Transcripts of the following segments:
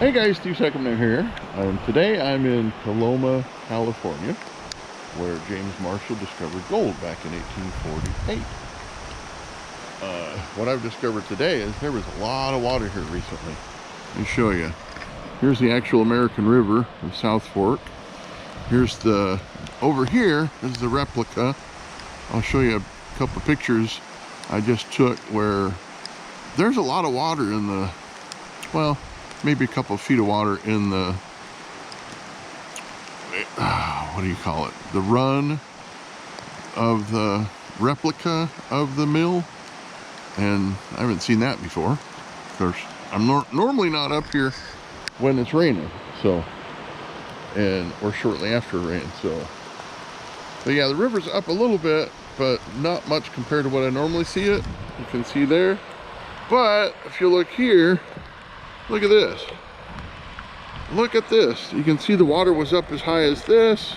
Hey guys, Steve Seckerman here. Today I'm in Coloma, California, where James Marshall discovered gold back in 1848. What I've discovered today is there was a lot of water here recently. Let me show you. Here's the actual American River, the South Fork. Here's over here is the replica. I'll show you a couple pictures I just took where there's a lot of water in the, well, maybe a couple of feet of water in the, what do you call it? The run of the replica of the mill. And I haven't seen that before. Of course, I'm normally not up here when it's raining, so, or shortly after rain, so. But yeah, the river's up a little bit, but not much compared to what I normally see it. You can see there. But if you look here, look at this. Look at this. You can see the water was up as high as this.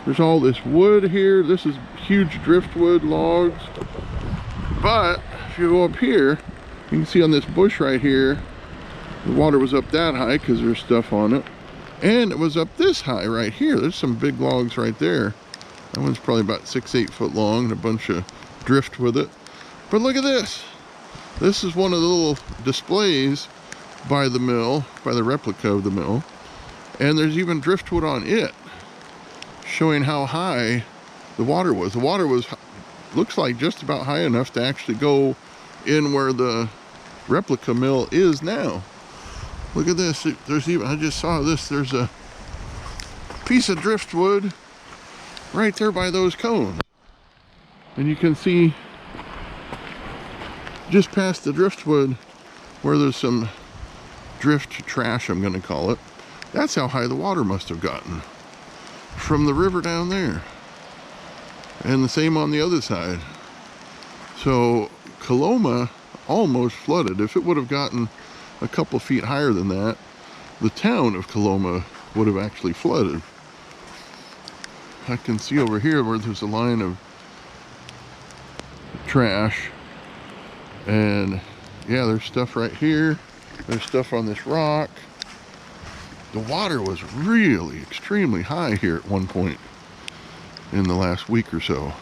There's all this wood here. This is huge driftwood logs. But if you go up here, you can see on this bush right here, the water was up that high because there's stuff on it. And it was up this high right here. There's some big logs right there. That one's probably about 6-8 foot long and a bunch of drift with it. But look at this. This is one of the little displays by the mill, by the replica of the mill. And there's even driftwood on it, showing how high the water was. The water was, looks like just about high enough to actually go in where the replica mill is now. Look at this. There's even, I just saw this, there's a piece of driftwood right there by those cones. And you can see just past the driftwood where there's some drift trash, I'm going to call it. That's how high the water must have gotten from the river down there. And the same on the other side. So Coloma almost flooded. If it would have gotten a couple feet higher than that, the town of Coloma would have actually flooded. I can see over here where there's a line of trash. And yeah, there's stuff right here. There's stuff on this rock. The water was really extremely high here at one point in the last week or so.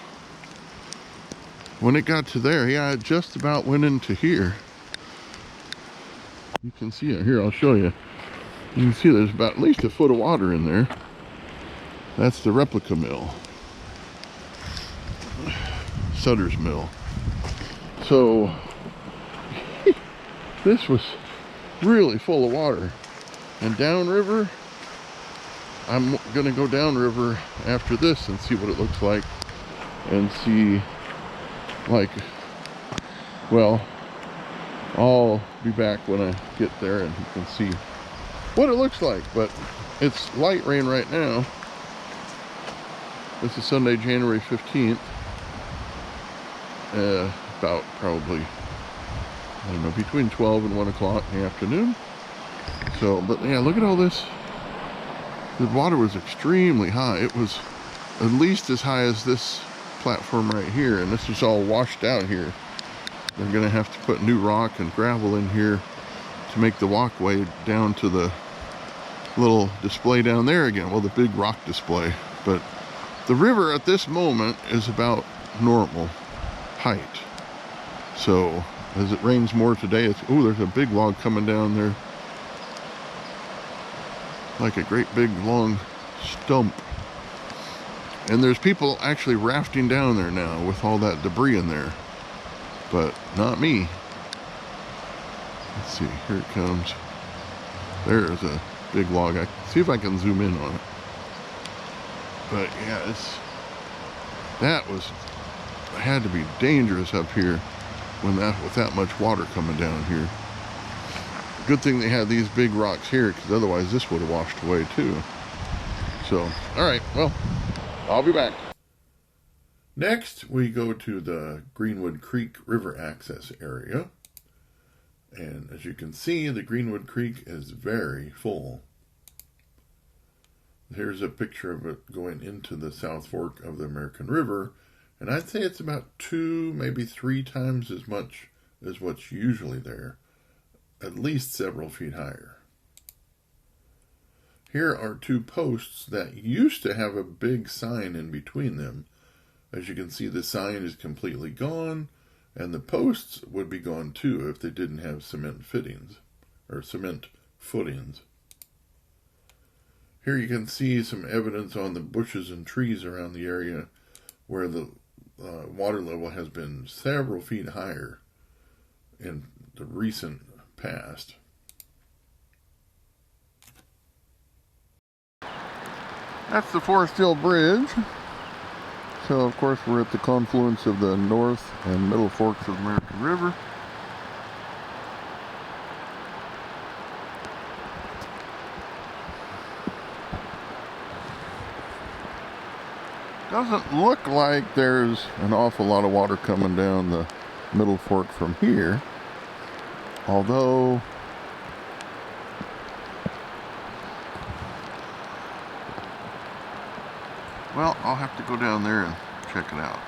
When it got to there, yeah, it just about went into here. You can see it here, I'll show you. You can see there's about at least a foot of water in there. That's the replica mill. Sutter's mill. So, this was really full of water. And downriver, I'm gonna go downriver after this and see what it looks like. And see, like, well, I'll be back when I get there and you can see what it looks like. But it's light rain right now. This is Sunday, January 15th. About probably, I don't know, between 12 and 1 o'clock in the afternoon. So, but yeah, look at all this. The water was extremely high. It was at least as high as this platform right here, and this is all washed out here. They're gonna have to put new rock and gravel in here to make the walkway down to the little display down there again. Well, the big rock display. But the river at this moment is about normal height. So as it rains more today, it's, oh, there's a big log coming down there. Like a great big long stump. And there's people actually rafting down there now with all that debris in there. But not me. Let's see, here it comes. There's a big log. I see if I can zoom in on it. But yeah, it had to be dangerous up here when with that much water coming down here. Good thing they had these big rocks here, because otherwise this would have washed away too. So, all right, well, I'll be back. Next, we go to the Greenwood Creek River access area. And as you can see, the Greenwood Creek is very full. Here's a picture of it going into the South Fork of the American River. And I'd say it's about 2, maybe 3 times as much as what's usually there. At least several feet higher. Here are two posts that used to have a big sign in between them. As you can see, the sign is completely gone, and the posts would be gone too if they didn't have cement fittings or cement footings. Here you can see some evidence on the bushes and trees around the area where the water level has been several feet higher in the recent past. That's the Forest Hill Bridge. So of course we're at the confluence of the North and Middle Forks of the American River. Doesn't look like there's an awful lot of water coming down the Middle Fork from here, although well, I'll have to go down there and check it out.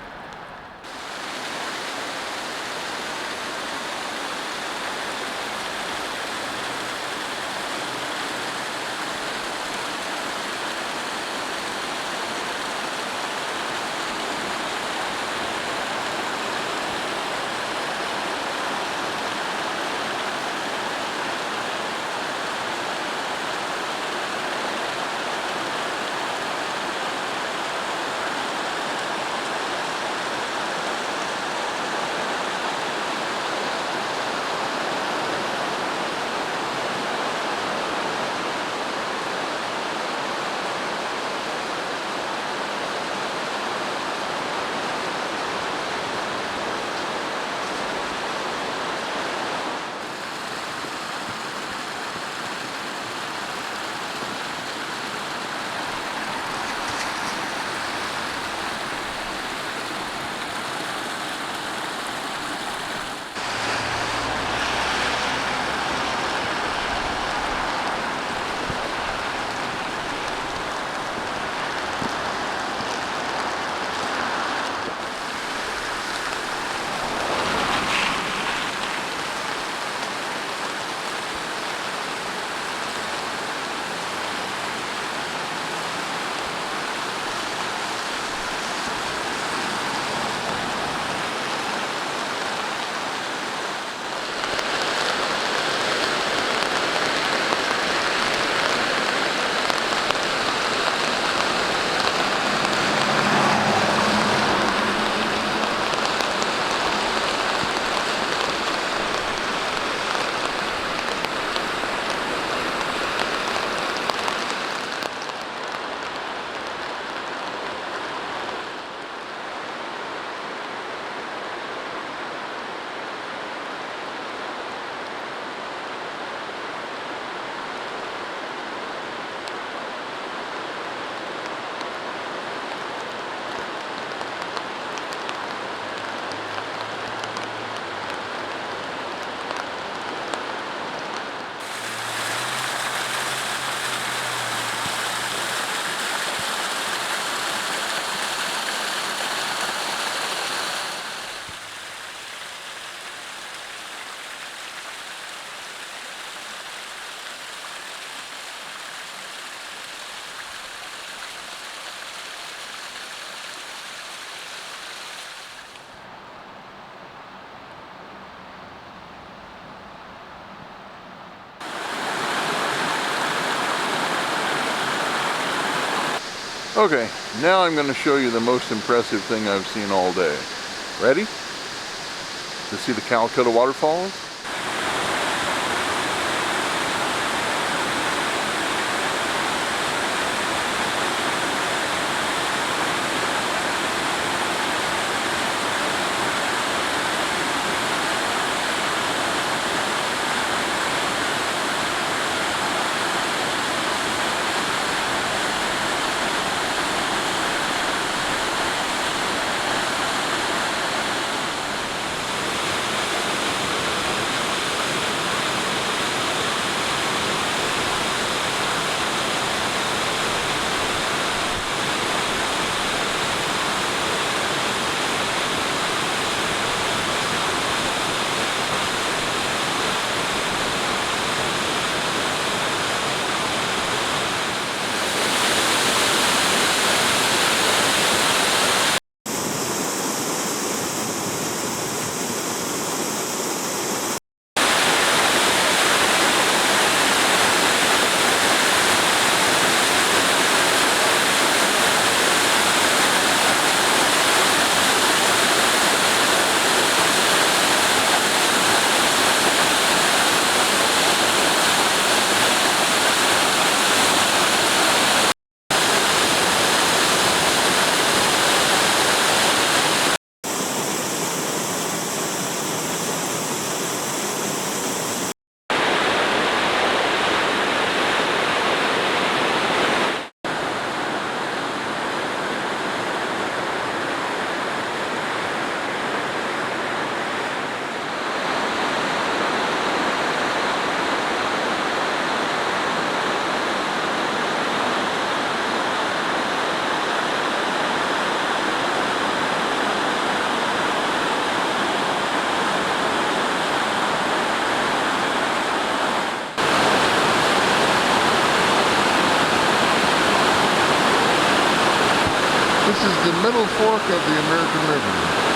Okay, now I'm going to show you the most impressive thing I've seen all day. Ready? To see the Calcutta waterfalls? This is the middle fork of the American River.